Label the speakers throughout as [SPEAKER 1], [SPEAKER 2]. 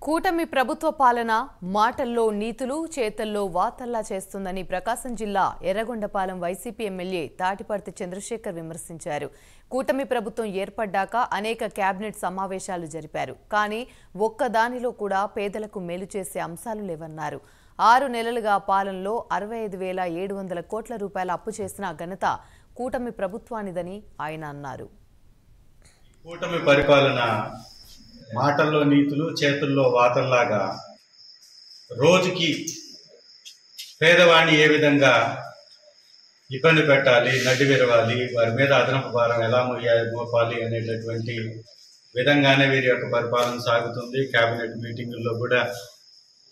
[SPEAKER 1] కూటమి ప్రభుత్వ పాలన మాటల్లో నీతులు చేతల్లో వాతల్లా చేస్తుందని ప్రకాశం జిల్లా ఎర్రగొండపాలెం వైసీపీ ఎమ్మెల్యే తాటిపర్తి చంద్రశేఖర్ విమర్శించారు. కూటమి ప్రభుత్వం ఏర్పడ్డాక అనేక కేబినెట్ సమావేశాలు జరిపారు. కానీ ఒక్కదానిలో కూడా పేదలకు మేలు చేసే అంశాలు లేవన్నారు. 6 నెలలుగా పాలనలో 65,700 కోట్ల రూపాయల అప్పు చేసిన ఘనత కూటమి ప్రభుత్వానిదని ఆయన అన్నారు.
[SPEAKER 2] కూటమి పరిపాలన మాటల్లో నీతులు చేతుల్లో వాతల్లాగా రోజుకి పేదవాణ్ణి ఏ విధంగా ఇబ్బంది పెట్టాలి, నడ్డి విరవాలి, వారి మీద అదనపు భారం ఎలా మోపాలి అనేటటువంటి విధంగానే వీరి యొక్క పరిపాలన సాగుతుంది. కేబినెట్ మీటింగుల్లో కూడా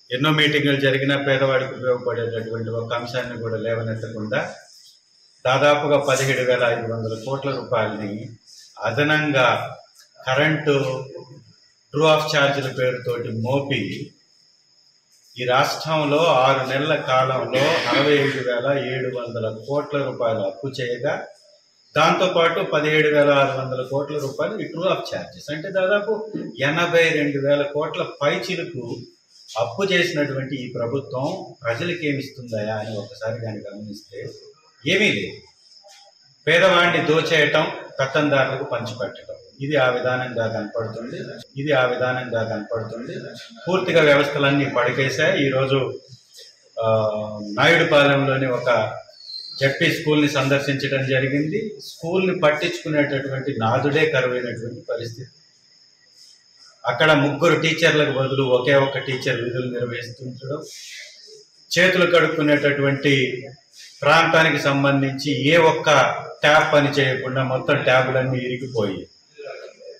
[SPEAKER 2] ఎన్నో మీటింగులు జరిగినా పేదవాడికి ఉపయోగపడేటటువంటి ఒక అంశాన్ని కూడా లేవనెత్తకుండా దాదాపుగా 17,500 కోట్ల రూపాయలని అదనంగా కరెంటు ట్రూ ఆఫ్ ఛార్జీల పేరుతోటి మోపి ఈ రాష్ట్రంలో 6 నెలల కాలంలో 65,700 కోట్ల రూపాయలు అప్పు చేయగా దాంతోపాటు 17,600 కోట్ల రూపాయలు ఈ ట్రూ ఆఫ్ ఛార్జెస్ అంటే దాదాపు 82,000 కోట్ల పైచిలుకు అప్పు చేసినటువంటి ఈ ప్రభుత్వం ప్రజలకి ఏమిస్తుందా అని ఒకసారి కానీ గమనిస్తే ఏమీ లేదు. పేదవాడిని దోచేయటం, పెత్తందారులకు పంచిపెట్టడం ఇది ఆ విధానంగా కనపడుతుంది. పూర్తిగా వ్యవస్థలన్నీ పడికేశాయి. ఈరోజు నాయుడుపాలెంలోని ఒక జడ్పీ స్కూల్ని సందర్శించడం జరిగింది. స్కూల్ని పట్టించుకునేటటువంటి నాదుడే కరువైనటువంటి పరిస్థితి. అక్కడ 3 టీచర్లకు బదులు ఒకే ఒక టీచర్ విధులు నిర్వహిస్తుండడం, చేతులు కడుక్కునేటటువంటి ప్రాంతానికి సంబంధించి ఏ ఒక్క ట్యాప్ పని చేయకుండా మొత్తం ట్యాబులన్నీ ఇరిగిపోయి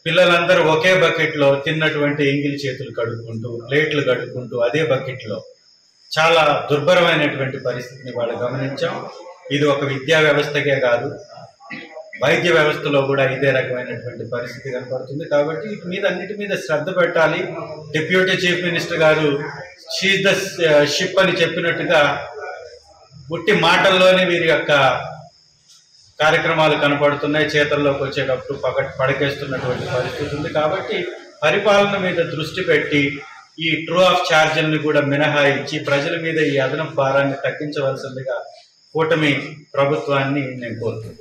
[SPEAKER 2] పిల్లలందరూ ఒకే బకెట్లో తిన్నటువంటి ఎంగిలి చేతులు కడుక్కుంటూ, ప్లేట్లు కడుక్కుంటూ అదే బకెట్లో చాలా దుర్భరమైనటువంటి పరిస్థితిని వాళ్ళు గమనించాం. ఇది ఒక విద్యా వ్యవస్థకే కాదు, వైద్య వ్యవస్థలో కూడా ఇదే రకమైనటువంటి పరిస్థితి కనపడుతుంది. కాబట్టి వీటి మీద అన్నిటి మీద శ్రద్ధ పెట్టాలి. డిప్యూటీ చీఫ్ మినిస్టర్ గారు షీజ్ ద షిప్ అని చెప్పినట్టుగా ఉట్టి మాటల్లోనే వీరి యొక్క కార్యక్రమాలు కనపడుతున్నాయి. చేతల్లోకి వచ్చేటప్పుడు పడకేస్తున్నటువంటి పరిస్థితి ఉంది. కాబట్టి పరిపాలన మీద దృష్టి పెట్టి ఈ ట్రూ ఆఫ్ ఛార్జీలను కూడా మినహాయించి ప్రజల మీద ఈ అదనపు భారాన్ని తగ్గించవలసిందిగా కూటమి ప్రభుత్వాన్ని నేను కోరుతున్నాను.